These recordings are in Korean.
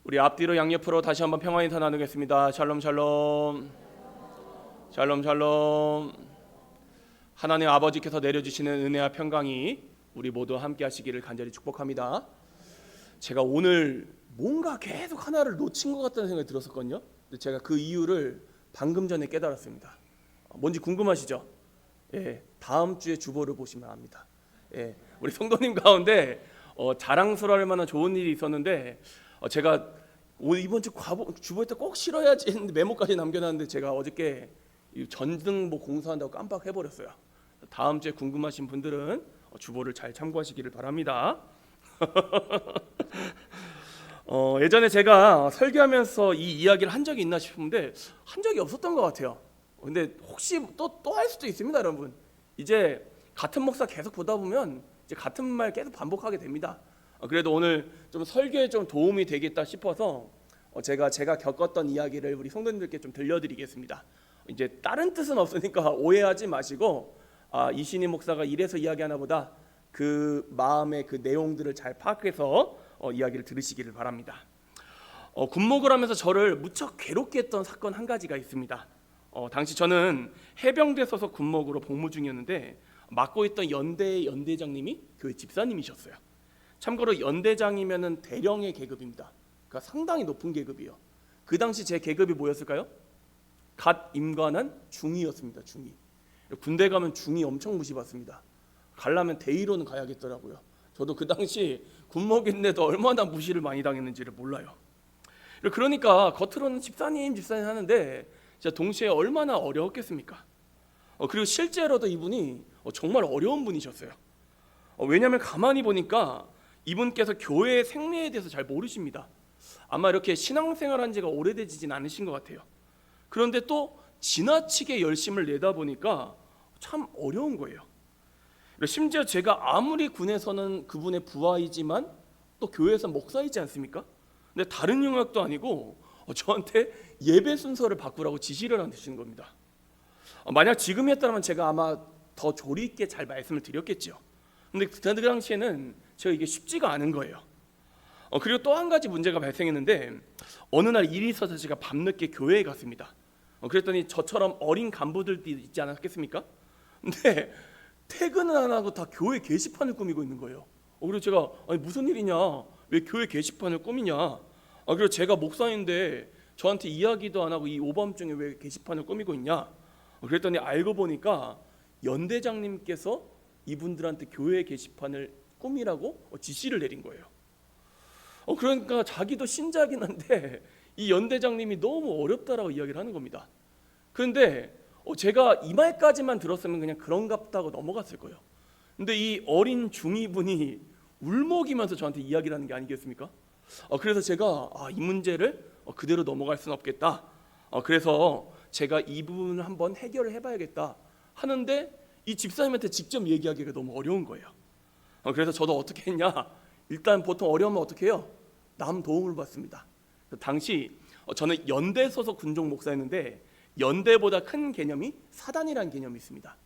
우리 앞뒤로 양옆으로 다시 한번 평화 인사 나누겠습니다. 샬롬 샬롬. 샬롬 샬롬. 하나님 아버지께서 내려주시는 은혜와 평강이 우리 모두 함께 하시기를 간절히 축복합니다. 제가 오늘 뭔가 계속 하나를 놓친 것 같다는 생각이 들었었거든요. 근데 제가 그 이유를 방금 전에 깨달았습니다. 뭔지 궁금하시죠? 예, 다음 주에 주보를 보시면 압니다. 예, 우리 성도님 가운데 자랑스러울 만한 좋은 일이 있었는데 제가 오늘 이번 주 주보에 꼭 실어야지 했는데 메모까지 남겨놨는데 제가 어저께 전등 공사한다고 깜빡해버렸어요. 다음 주에 궁금하신 분들은 주보를 잘 참고하시기를 바랍니다. 예전에 제가 설교하면서 이 이야기를 한 적이 있나 싶은데 한 적이 없었던 것 같아요. 근데 혹시 또 할 수도 있습니다, 여러분. 이제 같은 목사 계속 보다 보면 이제 같은 말 계속 반복하게 됩니다. 그래도 오늘 좀 설교에 좀 도움이 되겠다 싶어서 제가 겪었던 이야기를 우리 성도님들께 좀 들려드리겠습니다. 이제 다른 뜻은 없으니까 오해하지 마시고 이신희 목사가 이래서 이야기하나 보다 그 마음의 그 내용들을 잘 파악해서 이야기를 들으시기를 바랍니다. 군목을 하면서 저를 무척 괴롭게 했던 사건 한 가지가 있습니다. 당시 저는 해병대 소속 군목으로 복무 중이었는데 맡고 있던 연대의 연대장님이 교회 집사님이셨어요. 참고로 연대장이면은 대령의 계급입니다. 그러니까 상당히 높은 계급이에요. 그 당시 제 계급이 뭐였을까요? 갓 임관한 중위였습니다. 중위. 군대 가면 중위 엄청 무시받습니다. 가려면 대위로는 가야겠더라고요. 저도 그 당시 군목인데도 얼마나 무시를 많이 당했는지를 몰라요. 그러니까 겉으로는 집사님 하는데 진짜 동시에 얼마나 어려웠겠습니까? 그리고 실제로도 이분이 정말 어려운 분이셨어요. 왜냐하면 가만히 보니까 이분께서 교회의 생애에 대해서 잘 모르십니다. 아마 이렇게 신앙생활한 지가 오래되지진 않으신 것 같아요. 그런데 또 지나치게 열심을 내다 보니까 참 어려운 거예요. 심지어 제가 아무리 군에서는 그분의 부하이지만 또 교회에서 목사이지 않습니까? 근데 다른 영역도 아니고 저한테 예배 순서를 바꾸라고 지시를 하시는 겁니다. 만약 지금이었다면 제가 아마 더 조리 있게 잘 말씀을 드렸겠죠. 근데 그 당시에는 제가 이게 쉽지가 않은 거예요. 그리고 또 한 가지 문제가 발생했는데 어느 날 일이 있어서 제가 밤늦게 교회에 갔습니다. 그랬더니 저처럼 어린 간부들도 있지 않았겠습니까? 근데 퇴근을 안 하고 다 교회 게시판을 꾸미고 있는 거예요. 그래서 제가 아니 무슨 일이냐, 왜 교회 게시판을 꾸미냐. 그리고 제가 목사인데 저한테 이야기도 안 하고 이 오밤중에 왜 게시판을 꾸미고 있냐. 그랬더니 알고 보니까 연대장님께서 이분들한테 교회 게시판을 꾸미라고 지시를 내린 거예요. 그러니까 자기도 신자긴 한데 이 연대장님이 너무 어렵다라고 이야기를 하는 겁니다. 그런데 제가 이 말까지만 들었으면 그냥 그런갑다 하고 넘어갔을 거예요. 근데 이 어린 중이분이 울먹이면서 저한테 이야기를 하는 게 아니겠습니까? 그래서 제가 이 문제를 그대로 넘어갈 수는 없겠다. 그래서 제가 이 부분을 한번 해결을 해봐야겠다 하는데 이 집사님한테 직접 얘기하기가 너무 어려운 거예요. 그래서 저도 어떻게 했냐, 일단 보통 어려우면 어떻게 해요? 남 도움을 받습니다. 당시 저는 연대 소속 군종 목사였는데 연대보다 큰 개념이 사단이라는 개념이 있습니다.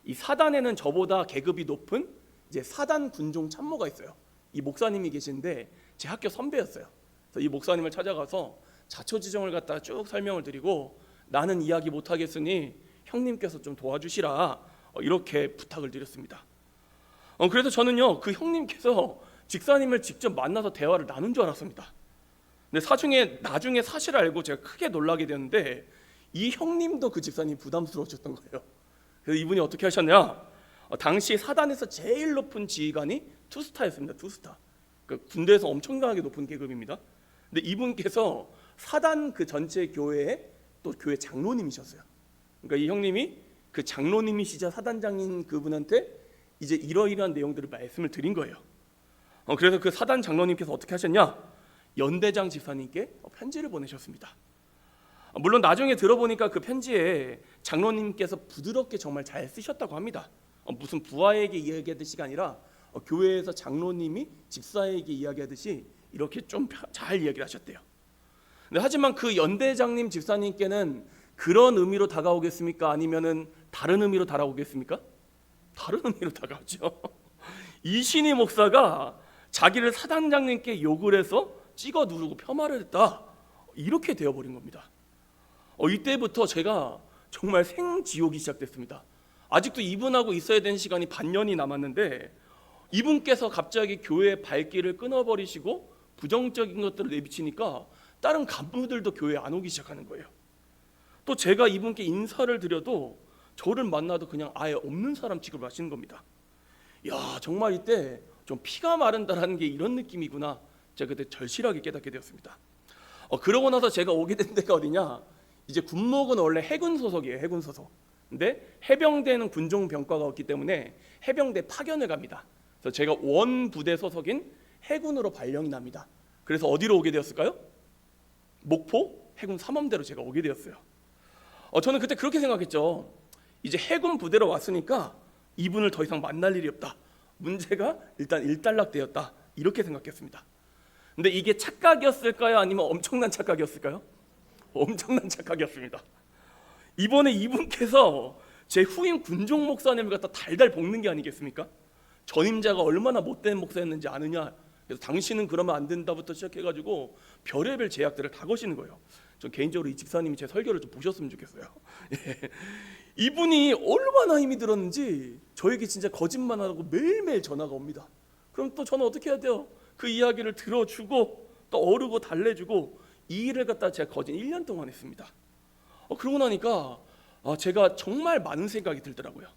이 사단에는 저보다 계급이 높은 이제 사단 군종 참모가 있어요. 이 목사님이 계신데 제 학교 선배였어요. 그래서 이 목사님을 찾아가서 자초지종을 갖다 쭉 설명을 드리고 나는 이야기 못하겠으니 형님께서 좀 도와주시라 이렇게 부탁을 드렸습니다. 그래서 저는요 그 형님께서 집사님을 직접 만나서 대화를 나눈 줄 알았습니다. 근데 나중에 사실을 알고 제가 크게 놀라게 되었는데 이 형님도 그 집사님이 부담스러워졌던 거예요. 그래서 이분이 어떻게 하셨냐, 당시 사단에서 제일 높은 지휘관이 투스타였습니다. 투스타. 그러니까 군대에서 엄청나게 높은 계급입니다. 근데 이분께서 사단 그 전체 교회에 또 교회 장로님이셨어요. 그러니까 이 형님이 그 장로님이시자 사단장인 그분한테 이제 이러이러한 내용들을 말씀을 드린 거예요. 그래서 그 사단 장로님께서 어떻게 하셨냐, 연대장 집사님께 편지를 보내셨습니다. 물론 나중에 들어보니까 그 편지에 장로님께서 부드럽게 정말 잘 쓰셨다고 합니다. 무슨 부하에게 이야기하듯이가 아니라 교회에서 장로님이 집사에게 이야기하듯이 이렇게 좀 잘 이야기를 하셨대요. 근데 하지만 그 연대장님 집사님께는 그런 의미로 다가오겠습니까? 아니면은 다른 의미로 다가오겠습니까? 다른 의미로 다가오죠. 이신희 목사가 자기를 사단장님께 욕을 해서 찍어 누르고 폄하를 했다. 이렇게 되어버린 겁니다. 이때부터 제가 정말 생지옥이 시작됐습니다. 아직도 이분하고 있어야 되는 시간이 반년이 남았는데 이분께서 갑자기 교회의 발길을 끊어버리시고 부정적인 것들을 내비치니까 다른 간부들도 교회에 안 오기 시작하는 거예요. 또 제가 이분께 인사를 드려도 저를 만나도 그냥 아예 없는 사람 취급을 하시는 겁니다. 야, 정말 이때 좀 피가 마른다라는 게 이런 느낌이구나. 제가 그때 절실하게 깨닫게 되었습니다. 그러고 나서 제가 오게 된 데가 어디냐? 이제 군목은 원래 해군 소속이에요. 해군 소속. 근데 해병대는 군종 병과가 없기 때문에 해병대 파견을 갑니다. 그래서 제가 원 부대 소속인 해군으로 발령이 납니다. 그래서 어디로 오게 되었을까요? 목포 해군 삼엄대로 제가 오게 되었어요. 저는 그때 그렇게 생각했죠. 이제 해군 부대로 왔으니까 이분을 더 이상 만날 일이 없다. 문제가 일단 일단락되었다. 이렇게 생각했습니다. 근데 이게 착각이었을까요? 아니면 엄청난 착각이었을까요? 엄청난 착각이었습니다. 이번에 이분께서 제 후임 군종 목사님을 갖다 달달 볶는 게 아니겠습니까? 전임자가 얼마나 못된 목사였는지 아느냐. 그래서 당신은 그러면 안 된다부터 시작해가지고 별의별 제약들을 다 거시는 거예요. 전 개인적으로 이 집사님이 제 설교를 좀 보셨으면 좋겠어요. 이분이 얼마나 힘이 들었는지 저에게 진짜 거짓말하고 매일매일 전화가 옵니다. 그럼 또 저는 어떻게 해야 돼요? 그 이야기를 들어주고 또 어르고 달래주고 이 일을 갖다 제가 거진 1년 동안 했습니다. 그러고 나니까 제가 정말 많은 생각이 들더라고요.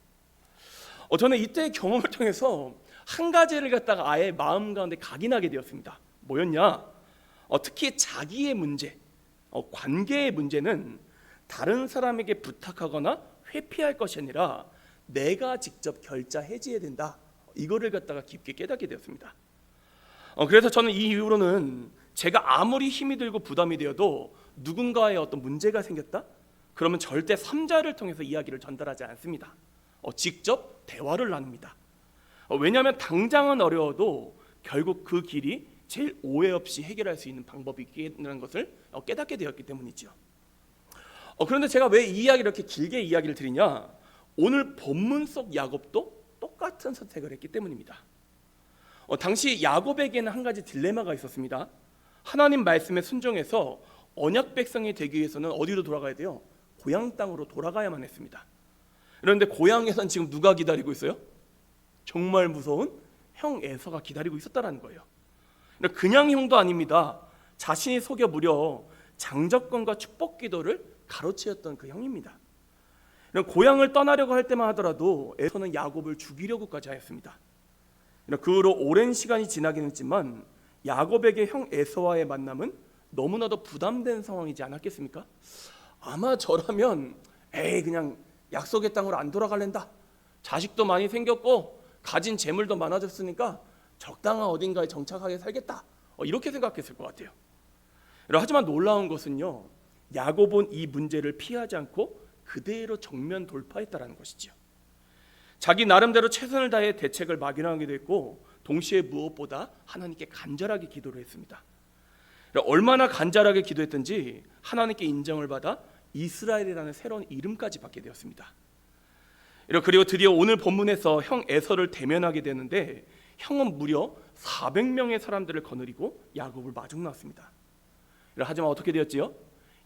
저는 이때의 경험을 통해서 한 가지를 갖다가 아예 마음 가운데 각인하게 되었습니다. 뭐였냐? 특히 자기의 문제, 관계의 문제는 다른 사람에게 부탁하거나 회피할 것이 아니라 내가 직접 결자 해지해야 된다. 이거를 갖다가 깊게 깨닫게 되었습니다. 그래서 저는 이 이후로는 제가 아무리 힘이 들고 부담이 되어도 누군가의 어떤 문제가 생겼다? 그러면 절대 3자를 통해서 이야기를 전달하지 않습니다. 직접 대화를 나눕니다. 왜냐하면 당장은 어려워도 결국 그 길이 제일 오해 없이 해결할 수 있는 방법이라는 것을 깨닫게 되었기 때문이죠. 그런데 제가 왜 이 이야기를 이렇게 길게 이야기를 드리냐? 오늘 본문 속 야곱도 똑같은 선택을 했기 때문입니다. 당시 야곱에게는 한 가지 딜레마가 있었습니다. 하나님 말씀에 순종해서 언약 백성이 되기 위해서는 어디로 돌아가야 돼요? 고향 땅으로 돌아가야만 했습니다. 그런데 고향에선 지금 누가 기다리고 있어요? 정말 무서운 형 에서가 기다리고 있었다는 거예요. 그냥 형도 아닙니다. 자신이 속여 무려 장적권과 축복 기도를 가로채었던 그 형입니다. 고향을 떠나려고 할 때만 하더라도 에서는 야곱을 죽이려고까지 하였습니다. 그 후로 오랜 시간이 지나긴 했지만 야곱에게 형 에서와의 만남은 너무나도 부담된 상황이지 않았겠습니까? 아마 저라면 그냥 약속의 땅으로 안 돌아갈랜다. 자식도 많이 생겼고 가진 재물도 많아졌으니까 적당한 어딘가에 정착하게 살겠다. 이렇게 생각했을 것 같아요. 하지만 놀라운 것은요, 야곱은 이 문제를 피하지 않고 그대로 정면 돌파했다는 것이죠. 자기 나름대로 최선을 다해 대책을 마련하게 됐고 동시에 무엇보다 하나님께 간절하게 기도를 했습니다. 얼마나 간절하게 기도했든지 하나님께 인정을 받아 이스라엘이라는 새로운 이름까지 받게 되었습니다. 그리고 드디어 오늘 본문에서 형 에서를 대면하게 되는데 형은 무려 400명의 사람들을 거느리고 야곱을 마중 나왔습니다. 하지만 어떻게 되었지요?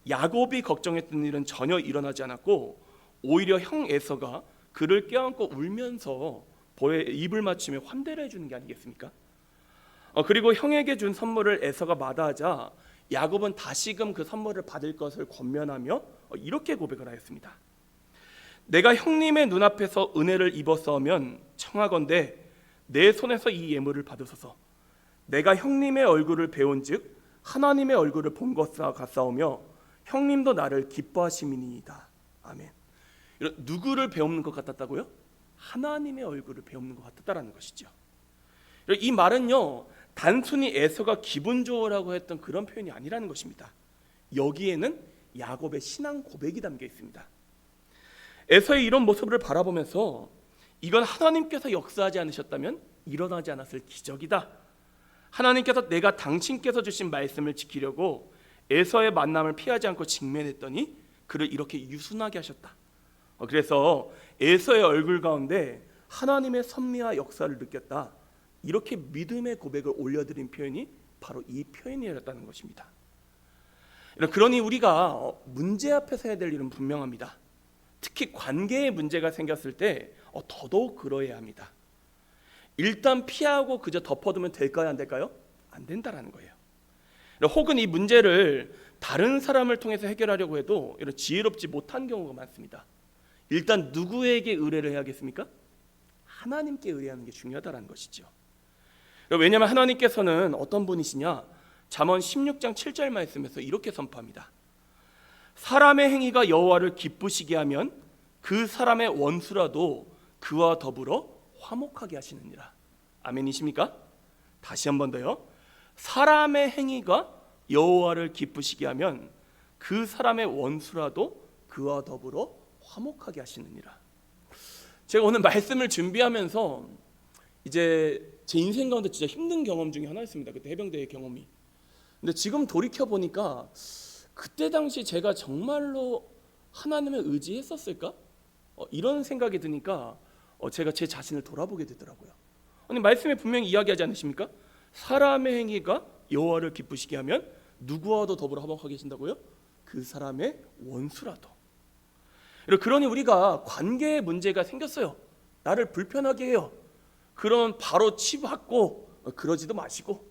야곱이 걱정했던 일은 전혀 일어나지 않았고 오히려 형 에서가 그를 껴안고 울면서 입을 맞추며 환대를 해주는 게 아니겠습니까? 그리고 형에게 준 선물을 에서가 마다하자 야곱은 다시금 그 선물을 받을 것을 권면하며 이렇게 고백을 하였습니다. 내가 형님의 눈앞에서 은혜를 입었사오면 청하건대 내 손에서 이 예물을 받으소서. 내가 형님의 얼굴을 배운즉 하나님의 얼굴을 본 것과 같사오며 형님도 나를 기뻐하심이니이다. 아멘. 누구를 배우는 것 같았다고요? 하나님의 얼굴을 배우는 것 같았다라는 것이죠. 이 말은요, 단순히 에서가 기분 좋으라고 했던 그런 표현이 아니라는 것입니다. 여기에는 야곱의 신앙 고백이 담겨 있습니다. 에서의 이런 모습을 바라보면서 이건 하나님께서 역사하지 않으셨다면 일어나지 않았을 기적이다. 하나님께서 내가 당신께서 주신 말씀을 지키려고 에서의 만남을 피하지 않고 직면했더니 그를 이렇게 유순하게 하셨다. 그래서 에서의 얼굴 가운데 하나님의 섭리와 역사를 느꼈다. 이렇게 믿음의 고백을 올려드린 표현이 바로 이 표현이었다는 것입니다. 그러니 우리가 문제 앞에서 해야 될 일은 분명합니다. 특히 관계에 문제가 생겼을 때 더더욱 그러해야 합니다. 일단 피하고 그저 덮어두면 될까요, 안 될까요? 안 된다라는 거예요. 혹은 이 문제를 다른 사람을 통해서 해결하려고 해도 이런 지혜롭지 못한 경우가 많습니다. 일단 누구에게 의뢰를 해야겠습니까? 하나님께 의뢰하는 게 중요하다는 것이죠. 왜냐하면 하나님께서는 어떤 분이시냐? 잠언 16장 7절 말씀에서 이렇게 선포합니다. 사람의 행위가 여호와를 기쁘시게 하면 그 사람의 원수라도 그와 더불어 화목하게 하시느니라. 아멘이십니까? 다시 한 번 더요. 사람의 행위가 여호와를 기쁘시게 하면 그 사람의 원수라도 그와 더불어 화목하게 하시느니라. 제가 오늘 말씀을 준비하면서 이제 제 인생 가운데 진짜 힘든 경험 중에 하나였습니다. 그때 해병대의 경험이. 근데 지금 돌이켜 보니까 그때 당시 제가 정말로 하나님을 의지했었을까? 이런 생각이 드니까 제가 제 자신을 돌아보게 되더라고요. 아니 말씀에 분명히 이야기하지 않으십니까? 사람의 행위가 여호와를 기쁘시게 하면 누구와도 더불어 화목하게 하신다고요? 그 사람의 원수라도. 그러니 우리가 관계에 문제가 생겼어요. 나를 불편하게 해요. 그럼 바로 치받고 그러지도 마시고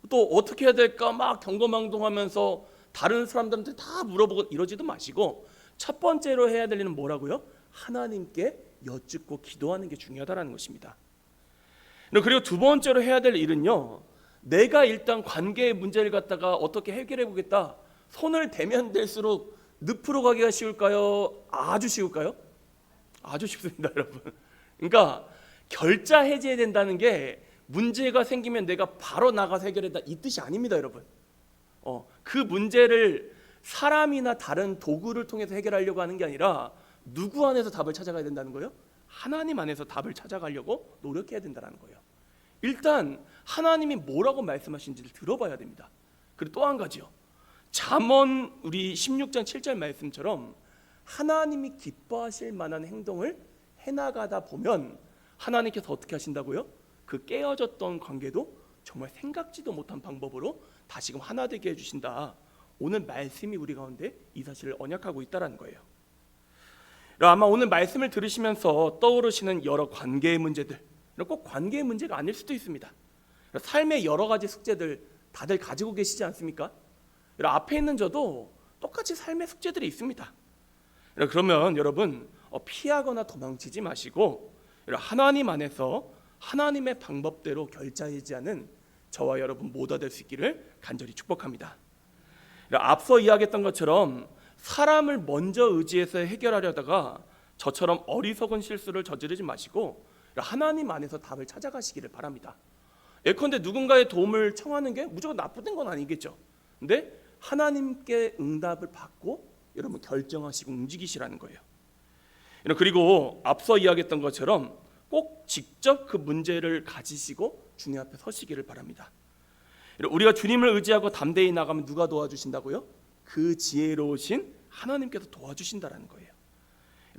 또 어떻게 해야 될까 막 경거망동하면서 다른 사람들한테 다 물어보고 이러지도 마시고 첫 번째로 해야 될 일은 뭐라고요? 하나님께 여쭙고 기도하는 게 중요하다는 것입니다. 그리고 두 번째로 해야 될 일은요, 내가 일단 관계의 문제를 갖다가 어떻게 해결해 보겠다, 손을 대면 될수록 늪으로 가기가 쉬울까요? 아주 쉬울까요? 아주 쉽습니다, 여러분. 그러니까 결자 해제해야 된다는 게 문제가 생기면 내가 바로 나가서 해결했다 이 뜻이 아닙니다, 여러분. 그 문제를 사람이나 다른 도구를 통해서 해결하려고 하는 게 아니라 누구 안에서 답을 찾아가야 된다는 거예요? 하나님 안에서 답을 찾아가려고 노력해야 된다는 거예요. 일단 하나님이 뭐라고 말씀하신지를 들어봐야 됩니다. 그리고 또 한 가지요. 잠언 우리 16장 7절 말씀처럼 하나님이 기뻐하실 만한 행동을 해나가다 보면 하나님께서 어떻게 하신다고요? 그 깨어졌던 관계도 정말 생각지도 못한 방법으로 다시금 하나 되게 해주신다. 오늘 말씀이 우리 가운데 이 사실을 언약하고 있다는 거예요. 아마 오늘 말씀을 들으시면서 떠오르시는 여러 관계의 문제들, 꼭 관계의 문제가 아닐 수도 있습니다. 삶의 여러 가지 숙제들 다들 가지고 계시지 않습니까? 앞에 있는 저도 똑같이 삶의 숙제들이 있습니다. 그러면 여러분 피하거나 도망치지 마시고 하나님 안에서 하나님의 방법대로 결자하지 않은 저와 여러분 모두가 될 수 있기를 간절히 축복합니다. 앞서 이야기했던 것처럼 사람을 먼저 의지해서 해결하려다가 저처럼 어리석은 실수를 저지르지 마시고 하나님 안에서 답을 찾아가시기를 바랍니다. 예컨대 누군가의 도움을 청하는 게 무조건 나쁜 건 아니겠죠. 근데 하나님께 응답을 받고 여러분 결정하시고 움직이시라는 거예요. 그리고 앞서 이야기했던 것처럼 꼭 직접 그 문제를 가지시고 주님 앞에 서시기를 바랍니다. 우리가 주님을 의지하고 담대히 나가면 누가 도와주신다고요? 그 지혜로우신 하나님께서 도와주신다라는 거예요.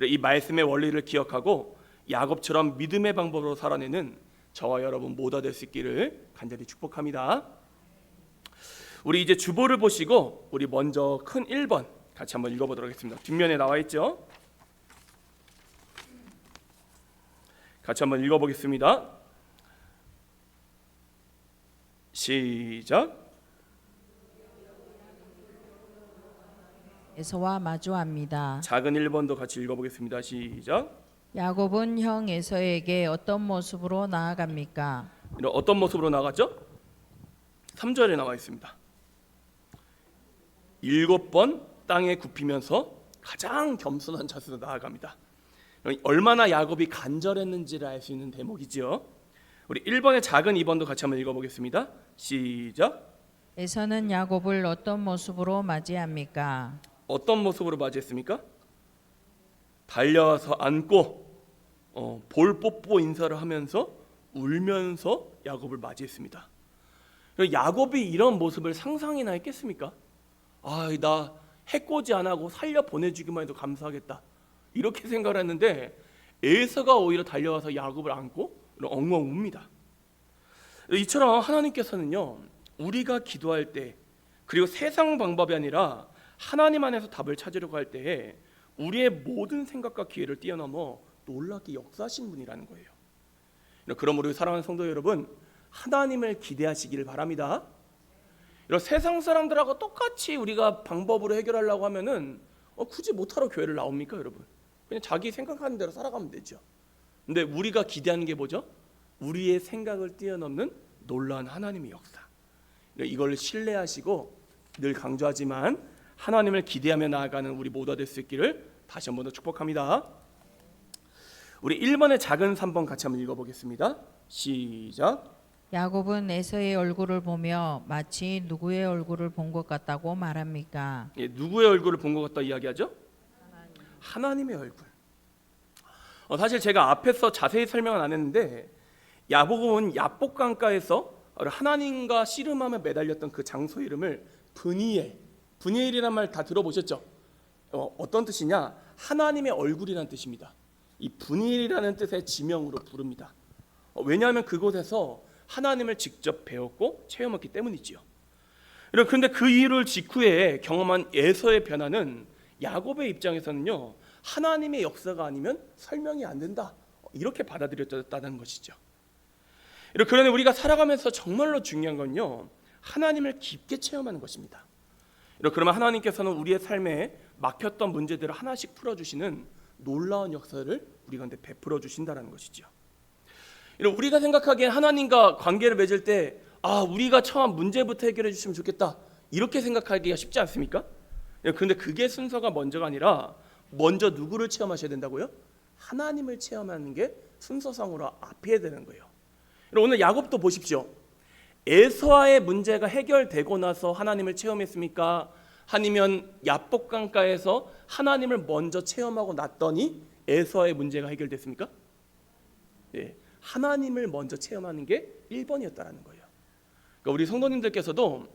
이 말씀의 원리를 기억하고 야곱처럼 믿음의 방법으로 살아내는 저와 여러분 모두가 될 수 있기를 간절히 축복합니다. 우리 이제 주보를 보시고 우리 먼저 큰 1번 같이 한번 읽어보도록 하겠습니다. 뒷면에 나와 있죠. 같이 한번 읽어보겠습니다. 시작. 에서와 마주합니다. 작은 1번도 같이 읽어보겠습니다. 시작. 야곱은 형 에서에게 어떤 모습으로 나아갑니까? 어떤 모습으로 나갔죠? 3절에 나와 있습니다. 7번 땅에 굽히면서 가장 겸손한 자세로 나아갑니다. 얼마나 야곱이 간절했는지를 알 수 있는 대목이죠. 우리 1번의 작은 2번도 같이 한번 읽어보겠습니다. 시작. 에서는 야곱을 어떤 모습으로 맞이합니까? 어떤 모습으로 맞이했습니까? 달려와서 안고 볼 뽀뽀 인사를 하면서 울면서 야곱을 맞이했습니다. 야곱이 이런 모습을 상상이나 했겠습니까? 나 해코지 안 하고 살려 보내주기만 해도 감사하겠다 이렇게 생각을 했는데 에서가 오히려 달려와서 야곱을 안고 엉엉 웁니다. 이처럼 하나님께서는요 우리가 기도할 때, 그리고 세상 방법이 아니라 하나님 안에서 답을 찾으려고 할 때에 우리의 모든 생각과 기회를 뛰어넘어 놀랍게 역사하신 분이라는 거예요. 그러므로 사랑하는 성도 여러분, 하나님을 기대하시기를 바랍니다. 이런 세상 사람들하고 똑같이 우리가 방법으로 해결하려고 하면은 굳이 못하러 교회를 나옵니까, 여러분? 그냥 자기 생각하는 대로 살아가면 되죠. 근데 우리가 기대하는 게 뭐죠? 우리의 생각을 뛰어넘는 놀라운 하나님의 역사. 이걸 신뢰하시고, 늘 강조하지만 하나님을 기대하며 나아가는 우리 모두가 될 수 있기를 다시 한 번 더 축복합니다. 우리 1번의 작은 3번 같이 한번 읽어보겠습니다. 시작. 야곱은 에서의 얼굴을 보며 마치 누구의 얼굴을 본 것 같다고 말합니까? 예, 누구의 얼굴을 본 것 같다 이야기하죠? 하나님의 얼굴. 사실 제가 앞에서 자세히 설명은 안 했는데, 야곱은 야복강가에서 하나님과 씨름하며 매달렸던 그 장소 이름을 브니엘이란 말 다 들어보셨죠? 어떤 뜻이냐? 하나님의 얼굴이라는 뜻입니다. 이 브니엘이라는 뜻의 지명으로 부릅니다. 왜냐하면 그곳에서 하나님을 직접 배웠고 체험했기 때문이지요. 그런데 그 일을 직후에 경험한 에서의 변화는 야곱의 입장에서는요, 하나님의 역사가 아니면 설명이 안 된다, 이렇게 받아들였다는 것이죠. 그러니 우리가 살아가면서 정말로 중요한 건요, 하나님을 깊게 체험하는 것입니다. 그러면 하나님께서는 우리의 삶에 막혔던 문제들을 하나씩 풀어주시는 놀라운 역사를 우리 가운데 베풀어 주신다는 것이죠. 우리가 생각하기엔 하나님과 관계를 맺을 때 우리가 처한 문제부터 해결해 주시면 좋겠다, 이렇게 생각하기가 쉽지 않습니까? 그런데 그게 순서가 먼저가 아니라 먼저 누구를 체험하셔야 된다고요? 하나님을 체험하는 게 순서상으로 앞에 되는 거예요. 오늘 야곱도 보십시오. 에서와의 문제가 해결되고 나서 하나님을 체험했습니까? 아니면 야복강가에서 하나님을 먼저 체험하고 났더니 에서와의 문제가 해결됐습니까? 예, 하나님을 먼저 체험하는 게 1번이었다라는 거예요. 그러니까 우리 성도님들께서도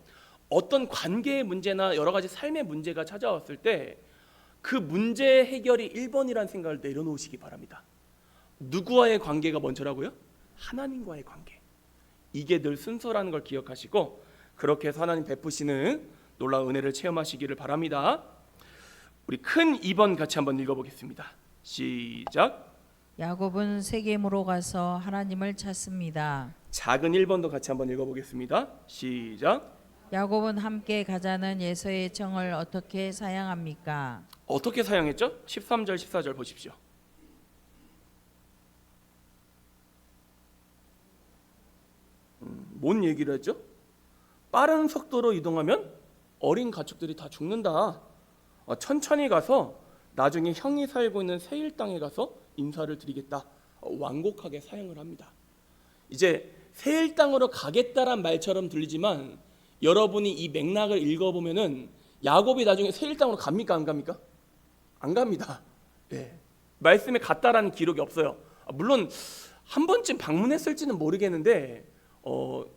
어떤 관계의 문제나 여러 가지 삶의 문제가 찾아왔을 때 그 문제 해결이 1번이라는 생각을 내려놓으시기 바랍니다. 누구와의 관계가 먼저라고요? 하나님과의 관계. 이게 늘 순서라는 걸 기억하시고, 그렇게 해서 하나님 베푸시는 놀라운 은혜를 체험하시기를 바랍니다. 우리 큰 2번 같이 한번 읽어보겠습니다. 시작. 야곱은 세겜으로 가서 하나님을 찾습니다. 작은 1번도 같이 한번 읽어보겠습니다. 시작. 야곱은 함께 가자는 에서의 청을 어떻게 사양합니까? 어떻게 사용했죠? 13절 14절 보십시오. 뭔 얘기를 했죠? 빠른 속도로 이동하면 어린 가축들이 다 죽는다. 천천히 가서 나중에 형이 살고 있는 세일 땅에 가서 인사를 드리겠다. 완곡하게 사용을 합니다. 이제 세일 땅으로 가겠다란 말처럼 들리지만 여러분이 이 맥락을 읽어보면은 야곱이 나중에 세일 땅으로 갑니까, 안 갑니까? 안 갑니다. 네. 말씀에 갔다라는 기록이 없어요. 물론 한 번쯤 방문했을지는 모르겠는데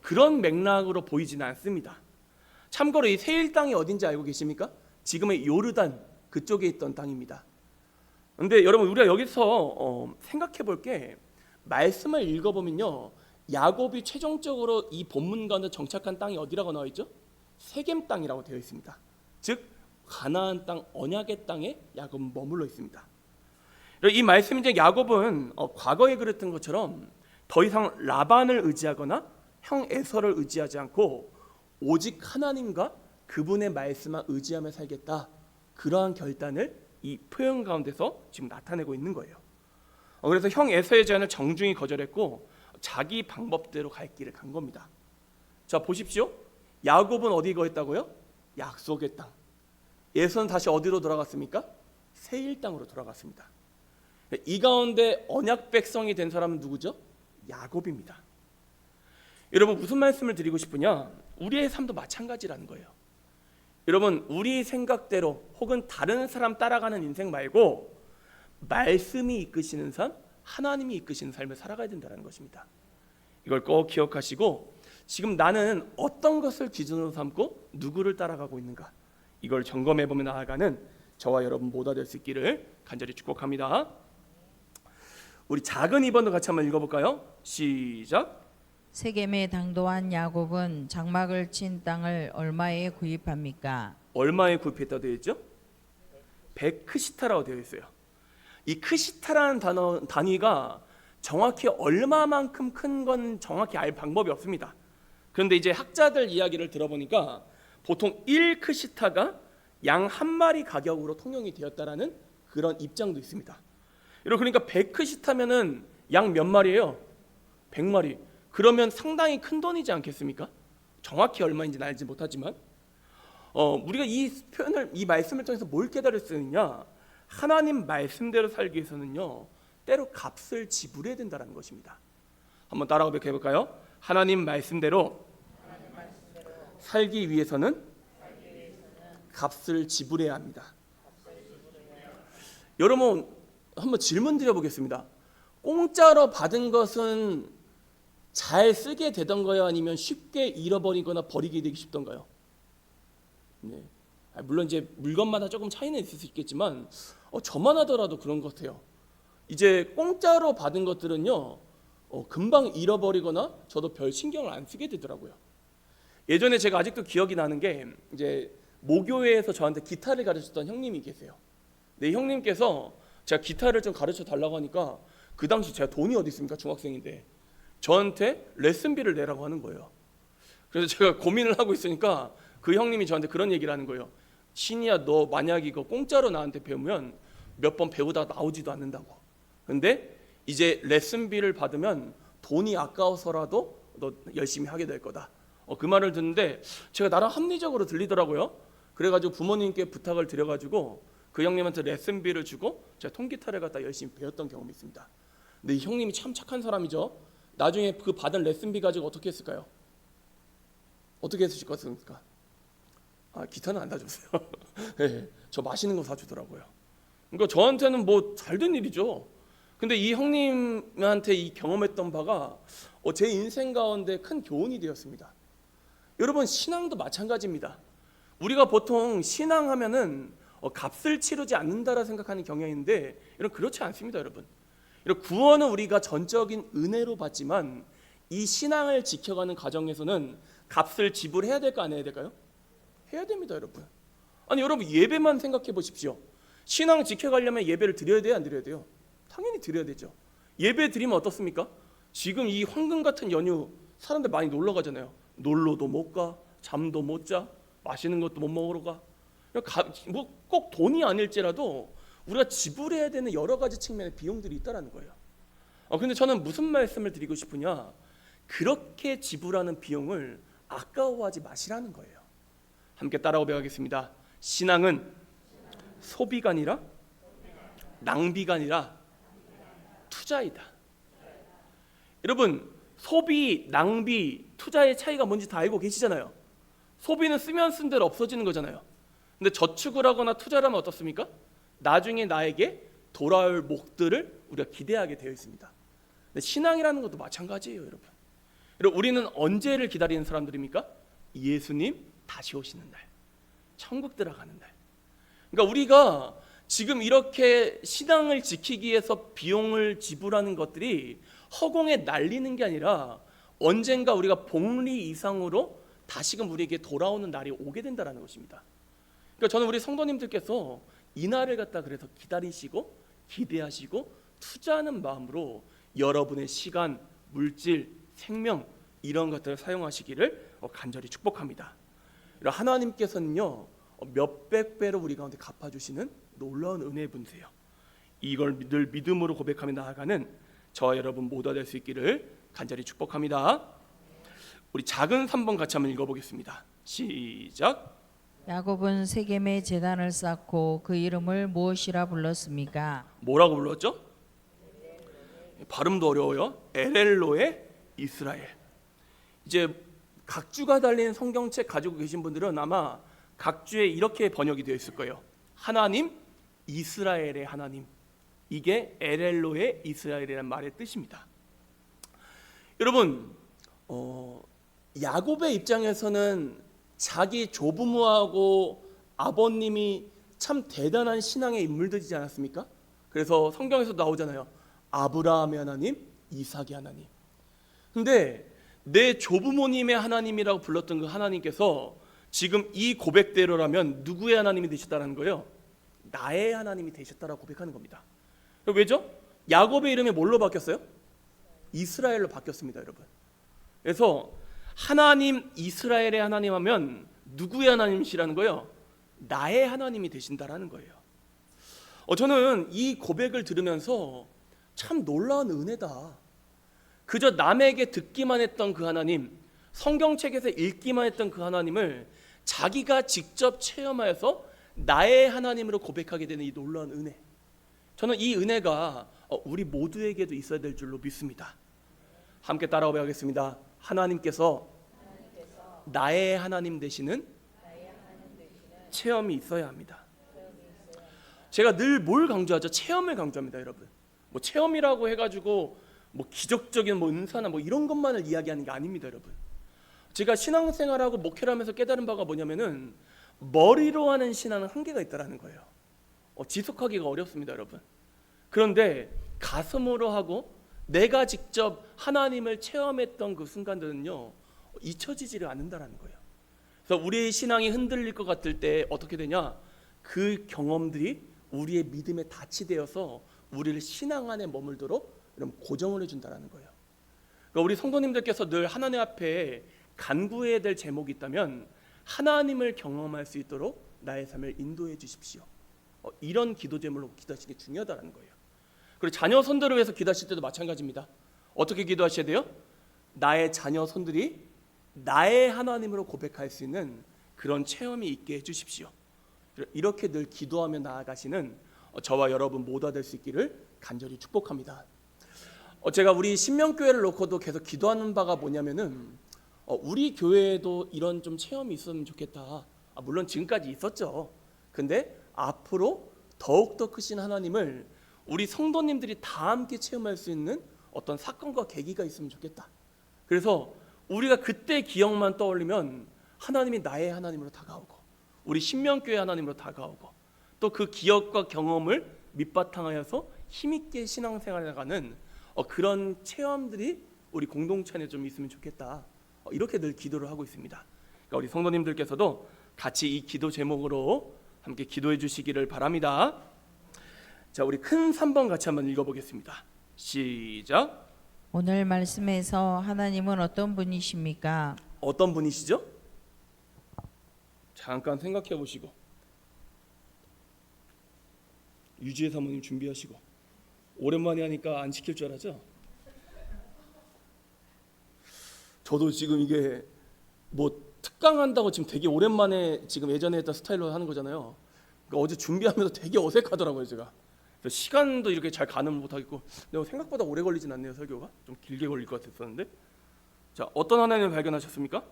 그런 맥락으로 보이지는 않습니다. 참고로 이 세일 땅이 어딘지 알고 계십니까? 지금의 요르단 그쪽에 있던 땅입니다. 그런데 여러분, 우리가 여기서 생각해 볼 게, 말씀을 읽어보면요, 야곱이 최종적으로 이 본문 가운데 정착한 땅이 어디라고 나와 있죠? 세겜 땅이라고 되어 있습니다. 즉 가나안 땅, 언약의 땅에 야곱은 머물러 있습니다. 이 말씀이 이제 야곱은 과거에 그랬던 것처럼 더 이상 라반을 의지하거나 형 에서를 의지하지 않고 오직 하나님과 그분의 말씀만 의지하며 살겠다, 그러한 결단을 이 표현 가운데서 지금 나타내고 있는 거예요. 그래서 형 에서의 제안을 정중히 거절했고 자기 방법대로 갈 길을 간 겁니다. 자, 보십시오. 야곱은 어디 거했다고요? 약속의 땅. 에서는 다시 어디로 돌아갔습니까? 세일 땅으로 돌아갔습니다. 이 가운데 언약 백성이 된 사람은 누구죠? 야곱입니다. 여러분, 무슨 말씀을 드리고 싶으냐? 우리의 삶도 마찬가지라는 거예요. 여러분, 우리 생각대로 혹은 다른 사람 따라가는 인생 말고 말씀이 이끄시는 삶, 하나님이 이끄시는 삶을 살아가야 된다는 것입니다. 이걸 꼭 기억하시고, 지금 나는 어떤 것을 기준으로 삼고 누구를 따라가고 있는가, 이걸 점검해보며 나아가는 저와 여러분 모두가 될 수 있기를 간절히 축복합니다. 우리 작은 2번도 같이 한번 읽어볼까요? 시작. 세겜에 당도한 야곱은 장막을 친 땅을 얼마에 구입합니까? 얼마에 구입했다고 되어 있죠? 베크시타라고 되어 있어요. 이 크시타라는 단위가 정확히 얼마만큼 큰 건 정확히 알 방법이 없습니다. 그런데 이제 학자들 이야기를 들어보니까 보통 1크시타가 양 한 마리 가격으로 통용이 되었다라는 그런 입장도 있습니다. 그러니까 100크시타면은 양 몇 마리예요? 100마리. 그러면 상당히 큰 돈이지 않겠습니까? 정확히 얼마인지는 알지 못하지만 우리가 이 표현을, 이 말씀을 통해서 뭘 깨달을 수 있느냐? 하나님 말씀대로 살기 위해서는요, 때로 값을 지불해야 된다는 것입니다. 한번 따라 고백해 볼까요? 하나님 말씀대로 살기 위해서는 값을 지불해야 합니다. 여러분, 한번 질문 드려보겠습니다. 공짜로 받은 것은 잘 쓰게 되던가요? 아니면 쉽게 잃어버리거나 버리게 되기 쉽던가요? 네. 물론 이제 물건마다 조금 차이는 있을 수 있겠지만 저만 하더라도 그런 것 같아요. 이제 공짜로 받은 것들은요, 금방 잃어버리거나 저도 별 신경을 안 쓰게 되더라고요. 예전에 제가 아직도 기억이 나는 게, 이제 모교회에서 저한테 기타를 가르쳤던 형님이 계세요. 네, 형님께서 제가 기타를 좀 가르쳐 달라고 하니까 그 당시 제가 돈이 어디 있습니까? 중학생인데 저한테 레슨비를 내라고 하는 거예요. 그래서 제가 고민을 하고 있으니까 그 형님이 저한테 그런 얘기를 하는 거예요. 신이야, 너 만약 이거 공짜로 나한테 배우면 몇 번 배우다가 나오지도 않는다고. 근데 이제 레슨비를 받으면 돈이 아까워서라도 너 열심히 하게 될 거다. 그 말을 듣는데 제가 나름 합리적으로 들리더라고요. 그래가지고 부모님께 부탁을 드려가지고 그 형님한테 레슨비를 주고 제가 통기타를 갖다 열심히 배웠던 경험이 있습니다. 근데 이 형님이 참 착한 사람이죠. 나중에 그 받은 레슨비 가지고 어떻게 했을까요? 어떻게 했을 것 같습니까? 기타는 안 사줬어요. 네, 저 맛있는 거 사주더라고요. 그러니까 저한테는 뭐 잘된 일이죠. 근데 이 형님한테 이 경험했던 바가 제 인생 가운데 큰 교훈이 되었습니다. 여러분, 신앙도 마찬가지입니다. 우리가 보통 신앙하면은 값을 치르지 않는다라 생각하는 경향이 있는데 이런 그렇지 않습니다, 여러분. 이런 구원은 우리가 전적인 은혜로 받지만 이 신앙을 지켜가는 과정에서는 값을 지불해야 될까 안 해야 될까요? 해야 됩니다, 여러분. 아니, 여러분 예배만 생각해 보십시오. 신앙 지켜가려면 예배를 드려야 돼요, 안 드려야 돼요? 당연히 드려야 되죠. 예배 드리면 어떻습니까? 지금 이 황금 같은 연휴 사람들 많이 놀러 가잖아요. 놀러도 못 가, 잠도 못 자, 맛있는 것도 못 먹으러 가. 뭐 꼭 돈이 아닐지라도 우리가 지불해야 되는 여러 가지 측면의 비용들이 있다라는 거예요. 근데 저는 무슨 말씀을 드리고 싶으냐? 그렇게 지불하는 비용을 아까워하지 마시라는 거예요. 함께 따라 고백하겠습니다. 신앙은 소비가 아니라 낭비가 아니라 투자이다. 여러분, 소비, 낭비, 투자의 차이가 뭔지 다 알고 계시잖아요. 소비는 쓰면 쓴 대로 없어지는 거잖아요. 근데 저축을 하거나 투자를 하면 어떻습니까? 나중에 나에게 돌아올 목들을 우리가 기대하게 되어 있습니다. 근데 신앙이라는 것도 마찬가지예요, 여러분. 여러분, 우리는 언제를 기다리는 사람들입니까? 예수님 다시 오시는 날, 천국 들어가는 날. 그러니까 우리가 지금 이렇게 신앙을 지키기 위해서 비용을 지불하는 것들이 허공에 날리는 게 아니라 언젠가 우리가 복리 이상으로 다시금 우리에게 돌아오는 날이 오게 된다는 것입니다. 그러니까 저는 우리 성도님들께서 이 날을 갖다 그래서 기다리시고 기대하시고 투자하는 마음으로 여러분의 시간, 물질, 생명 이런 것들을 사용하시기를 간절히 축복합니다. 하나님께서는요, 몇백 배로 우리 가운데 갚아주시는 놀라운 은혜의 분이세요. 이걸 늘 믿음으로 고백하며 나아가는 저와 여러분 모두가 될 수 있기를 간절히 축복합니다. 우리 작은 3번 같이 한번 읽어보겠습니다. 시작. 야곱은 세겜에 제단을 쌓고 그 이름을 무엇이라 불렀습니까? 뭐라고 불렀죠? 발음도 어려워요. 엘엘로의 이스라엘. 이제 각주가 달린 성경책 가지고 계신 분들은 아마 각주에 이렇게 번역이 되어 있을 거예요. 하나님, 이스라엘의 하나님. 이게 엘엘로의 이스라엘이라는 말의 뜻입니다. 여러분, 야곱의 입장에서는 자기 조부모하고 아버님이 참 대단한 신앙의 인물들이지 않았습니까? 그래서 성경에서 나오잖아요. 아브라함의 하나님, 이삭의 하나님. 근데 내 조부모님의 하나님이라고 불렀던 그 하나님께서 지금 이 고백대로라면 누구의 하나님이 되셨다는 거예요? 나의 하나님이 되셨다라고 고백하는 겁니다. 왜죠? 야곱의 이름이 뭘로 바뀌었어요? 이스라엘로 바뀌었습니다, 여러분. 그래서 하나님, 이스라엘의 하나님 하면 누구의 하나님이시라는 거예요? 나의 하나님이 되신다라는 거예요. 저는 이 고백을 들으면서 참 놀라운 은혜다. 그저 남에게 듣기만 했던 그 하나님, 성경책에서 읽기만 했던 그 하나님을 자기가 직접 체험하여서 나의 하나님으로 고백하게 되는 이 놀라운 은혜. 저는 이 은혜가 우리 모두에게도 있어야 될 줄로 믿습니다. 함께 따라오게 하겠습니다. 하나님께서 나의 하나님 되시는 체험이 있어야 합니다. 제가 늘 뭘 강조하죠? 체험을 강조합니다, 여러분. 뭐 체험이라고 해가지고 뭐 기적적인 뭐 은사나 뭐 이런 것만을 이야기하는 게 아닙니다, 여러분. 제가 신앙생활하고 목회를 하면서 깨달은 바가 뭐냐면은 머리로 하는 신앙은 한계가 있다라는 거예요. 지속하기가 어렵습니다, 여러분. 그런데 가슴으로 하고 내가 직접 하나님을 체험했던 그 순간들은요, 잊혀지지를 않는다라는 거예요. 그래서 우리의 신앙이 흔들릴 것 같을 때 어떻게 되냐? 그 경험들이 우리의 믿음의 닻이 되어서 우리를 신앙 안에 머물도록 고정을 해준다라는 거예요. 그러니까 우리 성도님들께서 늘 하나님 앞에 간구해야 될 제목이 있다면 하나님을 경험할 수 있도록 나의 삶을 인도해 주십시오. 이런 기도 제목으로 기도하시는 게 중요하다는 거예요. 그리고 자녀 손들을 위해서 기도하실 때도 마찬가지입니다. 어떻게 기도하셔야 돼요? 나의 자녀 손들이 나의 하나님으로 고백할 수 있는 그런 체험이 있게 해주십시오. 이렇게 늘 기도하며 나아가시는 저와 여러분 모두가 될 수 있기를 간절히 축복합니다. 제가 우리 신명교회를 놓고도 계속 기도하는 바가 뭐냐면은 우리 교회에도 이런 좀 체험이 있었으면 좋겠다. 물론 지금까지 있었죠. 근데 앞으로 더욱더 크신 하나님을 우리 성도님들이 다 함께 체험할 수 있는 어떤 사건과 계기가 있으면 좋겠다. 그래서 우리가 그때 기억만 떠올리면 하나님이 나의 하나님으로 다가오고 우리 신명교회 하나님으로 다가오고 또 그 기억과 경험을 밑바탕하여서 힘있게 신앙생활에 나가는 그런 체험들이 우리 공동체 안에 좀 있으면 좋겠다. 이렇게 늘 기도를 하고 있습니다. 그러니까 우리 성도님들께서도 같이 이 기도 제목으로 함께 기도해 주시기를 바랍니다. 자, 우리 큰 3번 같이 한번 읽어보겠습니다. 시작. 오늘 말씀에서 하나님은 어떤 분이십니까? 어떤 분이시죠? 잠깐 생각해 보시고 유지혜 사모님 준비하시고 오랜만에 하니까 안 시킬 줄 알았죠? 저도 지금 이게 뭐 특강한다고 지금 되게 오랜만에 지금 예전에 했던 스타일로 하는 거잖아요. 그러니까 어제 준비하면서 되게 어색하더라고요, 제가. 그래서 시간도 이렇게 잘 가늠 못하겠고 근데 생각보다 오래 걸리진 않네요, 설교가. 좀 길게 걸릴 것 같았었는데. 자, 어떤 하나님을 발견하셨습니까?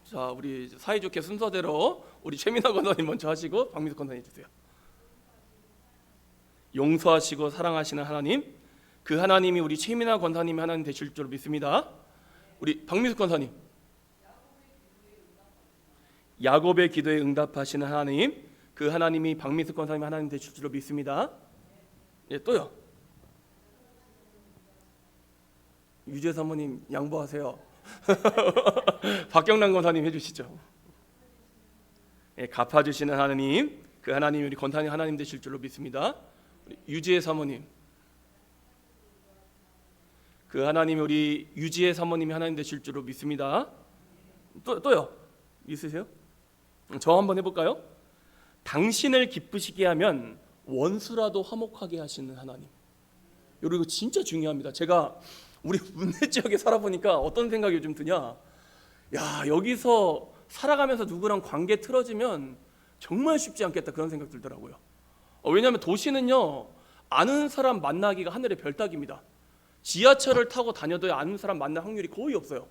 자, 우리 사이좋게 순서대로 우리 최민아 권사님 먼저 하시고 박미숙 권사님 해주세요. 용서하시고 사랑하시는 하나님, 그 하나님이 우리 최민아 권사님이 하나님 되실 줄 믿습니다. 우리 박미숙 권사님. 야곱의 기도에 응답하시는 하나님, 그 하나님이 박미숙 권사님이 하나님 되실 줄 믿습니다. 예, 또요. 유재 사모님 양보하세요. 박경란 권사님 해주시죠. 예, 갚아주시는 하나님, 그 하나님이 우리 권사님 하나님 되실 줄로 믿습니다. 우리 유지혜 사모님, 그 하나님이 우리 유지혜 사모님이 하나님 되실 줄로 믿습니다. 또요. 있으세요? 저 한번 해볼까요? 당신을 기쁘시게 하면 원수라도 화목하게 하시는 하나님. 이거 진짜 중요합니다. 제가 우리 문내 지역에 살아보니까 어떤 생각이 요즘 드냐, 야, 여기서 살아가면서 누구랑 관계 틀어지면 정말 쉽지 않겠다, 그런 생각 들더라고요. 왜냐하면 도시는요, 아는 사람 만나기가 하늘의 별 따기입니다. 지하철을 타고 다녀도 아는 사람 만날 확률이 거의 없어요.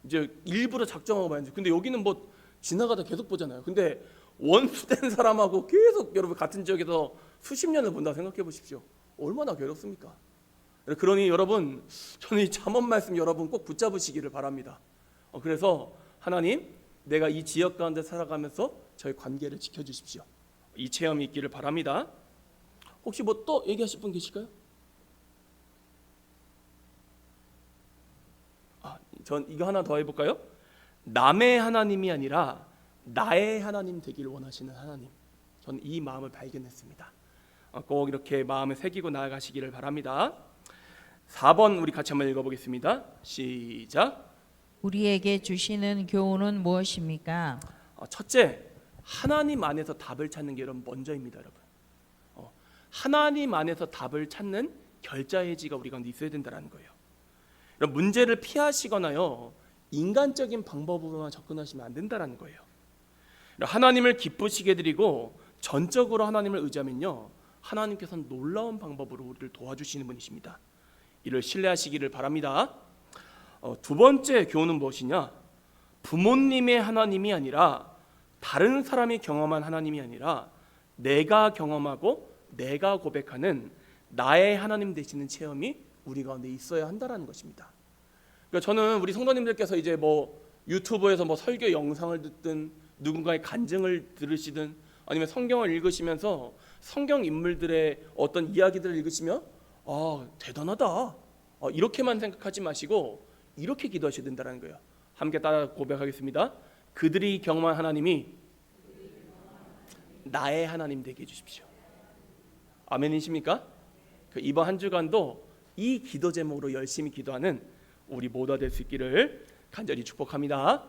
이제 일부러 작정하고 말이지. 근데 여기는 뭐 지나가다 계속 보잖아요. 근데 원수된 사람하고 계속 여러분 같은 지역에서 수십 년을 본다 생각해 보십시오. 얼마나 괴롭습니까? 그러니 여러분, 저는 이 잠언 말씀 여러분 꼭 붙잡으시기를 바랍니다. 그래서 하나님, 내가 이 지역 가운데 살아가면서 저희 관계를 지켜주십시오. 이 체험이 있기를 바랍니다. 혹시 뭐 또 얘기하실 분 계실까요? 전 이거 하나 더 해볼까요? 남의 하나님이 아니라 나의 하나님 되기를 원하시는 하나님. 저는 이 마음을 발견했습니다. 꼭 이렇게 마음에 새기고 나아가시기를 바랍니다. 4번 우리 같이 한번 읽어보겠습니다. 시작. 우리에게 주시는 교훈은 무엇입니까? 첫째, 하나님 안에서 답을 찾는 게 여러분 먼저입니다, 여러분. 하나님 안에서 답을 찾는 결자해지가 우리 가운데 있어야 된다는 거예요. 여러분, 문제를 피하시거나요 인간적인 방법으로만 접근하시면 안 된다는 거예요. 하나님을 기쁘시게 드리고 전적으로 하나님을 의지하면요 하나님께서는 놀라운 방법으로 우리를 도와주시는 분이십니다. 이를 신뢰하시기를 바랍니다. 두 번째 교훈은 무엇이냐? 부모님의 하나님이 아니라 다른 사람이 경험한 하나님이 아니라 내가 경험하고 내가 고백하는 나의 하나님 되시는 체험이 우리 가운데 있어야 한다는 것입니다. 그러니까 저는 우리 성도님들께서 이제 뭐 유튜브에서 뭐 설교 영상을 듣든 누군가의 간증을 들으시든 아니면 성경을 읽으시면서 성경 인물들의 어떤 이야기들을 읽으시며 대단하다 이렇게만 생각하지 마시고 이렇게 기도하셔야 된다는 거예요. 함께 따라 고백하겠습니다. 그들이 경험한 하나님이 나의 하나님 되게 해주십시오. 아멘이십니까? 이번 한 주간도 이 기도 제목으로 열심히 기도하는 우리 모두가 될 수 있기를 간절히 축복합니다.